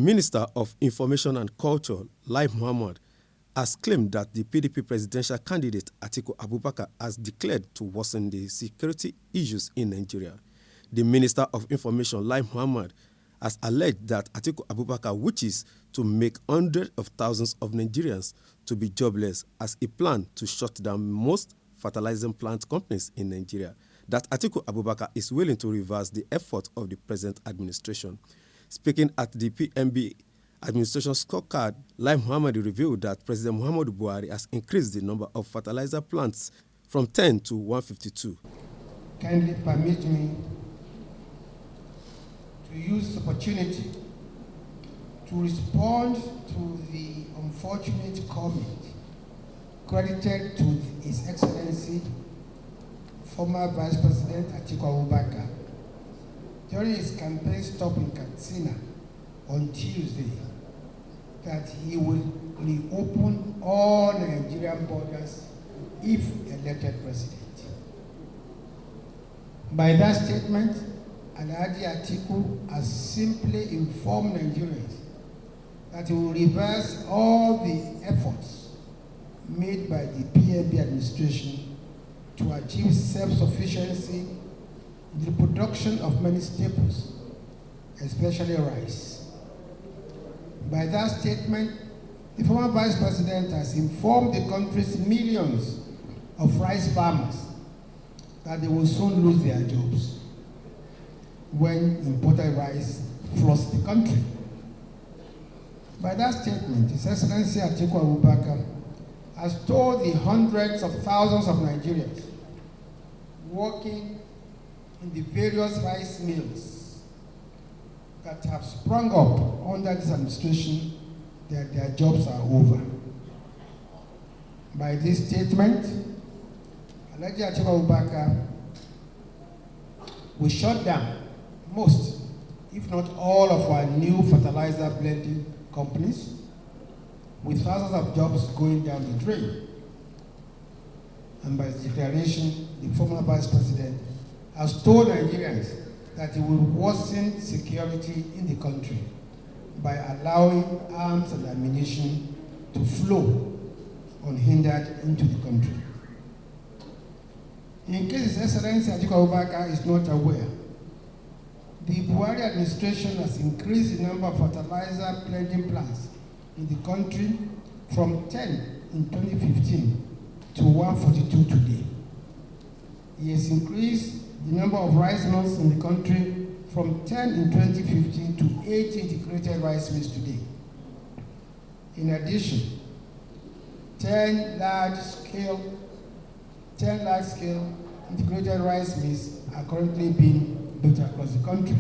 Minister of Information and Culture, Lai Mohammed, has claimed that the PDP presidential candidate Atiku Abubakar has declared to worsen the security issues in Nigeria. The Minister of Information, Lai Mohammed, has alleged that Atiku Abubakar wishes to make hundreds of thousands of Nigerians to be jobless as a plan to shut down most fertilizer plant companies in Nigeria, that Atiku Abubakar is willing to reverse the effort of the present administration. Speaking at the PMB administration scorecard, Lai Mohammed revealed that President Muhammadu Buhari has increased the number of fertilizer plants from 10 to 152. Kindly permit me to use this opportunity to respond to the unfortunate comment credited to His Excellency former Vice President Atiku Abubakar during his campaign stop in Katsina on Tuesday, that he will reopen all Nigerian borders if elected president. By that statement, Alhaji Atiku has simply informed Nigerians that he will reverse all the efforts made by the PNB administration to achieve self-sufficiency in the production of many staples, especially rice. By that statement, the former Vice President has informed the country's millions of rice farmers that they will soon lose their jobs when imported rice floods the country. By that statement, His Excellency Atiku Abubakar has told the hundreds of thousands of Nigerians working in the various rice mills that have sprung up under this administration that their jobs are over. By this statement, Alhaji Atiku Abubakar will shut down most, if not all, of our new fertilizer blending companies, with thousands of jobs going down the drain. And by his declaration, the former Vice President has told Nigerians that he will worsen security in the country by allowing arms and ammunition to flow unhindered into the country. In case His Excellency Atiku Abubakar is not aware, the Buhari administration has increased the number of fertilizer blending plants in the country from 10 in 2015 to 142 today. He has increased the number of rice mills in the country from 10 in 2015 to 8 integrated rice mills today. In addition, 10 large-scale integrated rice mills are currently being built across the country.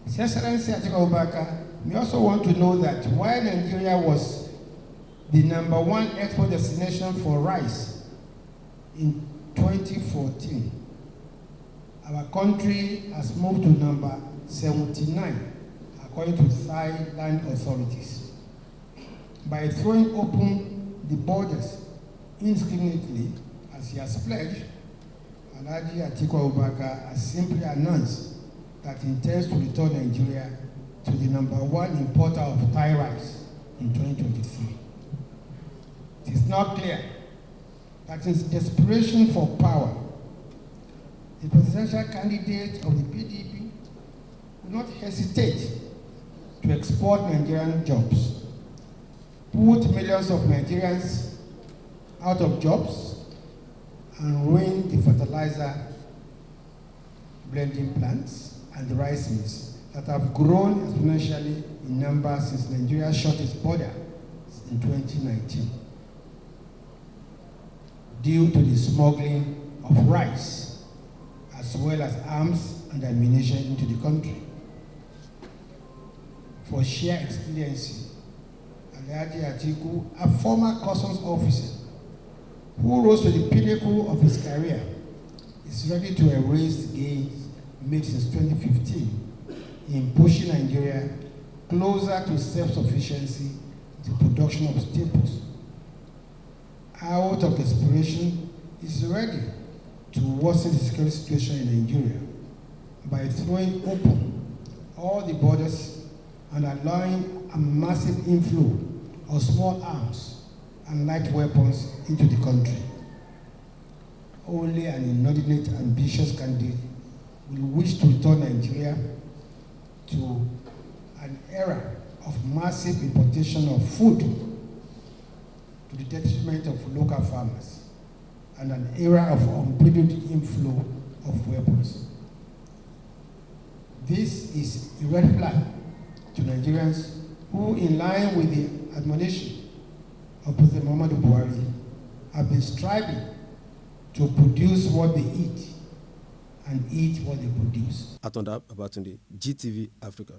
His Excellency Atiku Abubakar may also want to know that while Nigeria was the #1 export destination for rice in 2014, our country has moved to number 79, according to Thai land authorities. By throwing open the borders indiscriminately, as he has pledged, Alhaji Atiku Abubakar has simply announced that he intends to return Nigeria to the #1 importer of Thai rice in 2023. It is now clear that his desperation for power, the presidential candidate of the PDP will not hesitate to export Nigerian jobs, put millions of Nigerians out of jobs, and ruin the fertilizer blending plants and the rice mills that have grown exponentially in number since Nigeria shut its border in 2019, due to the smuggling of rice as well as arms and ammunition into the country. For sheer expediency, Alhaji Atiku, a former customs officer who rose to the pinnacle of his career, is ready to erase the gains made since 2015 in pushing Nigeria closer to self-sufficiency in the production of staples. Out of desperation, he is ready to worsen the security situation in Nigeria by throwing open all the borders and allowing a massive inflow of small arms and light weapons into the country. Only an inordinate, ambitious candidate will wish to return Nigeria to an era of massive importation of food to the detriment of local farmers, and an era of unbridled inflow of weapons. This is a red flag to Nigerians who, in line with the admonition of President Muhammad Buhari, have been striving to produce what they eat and eat what they produce. Atonda Babatunde, GTV Africa.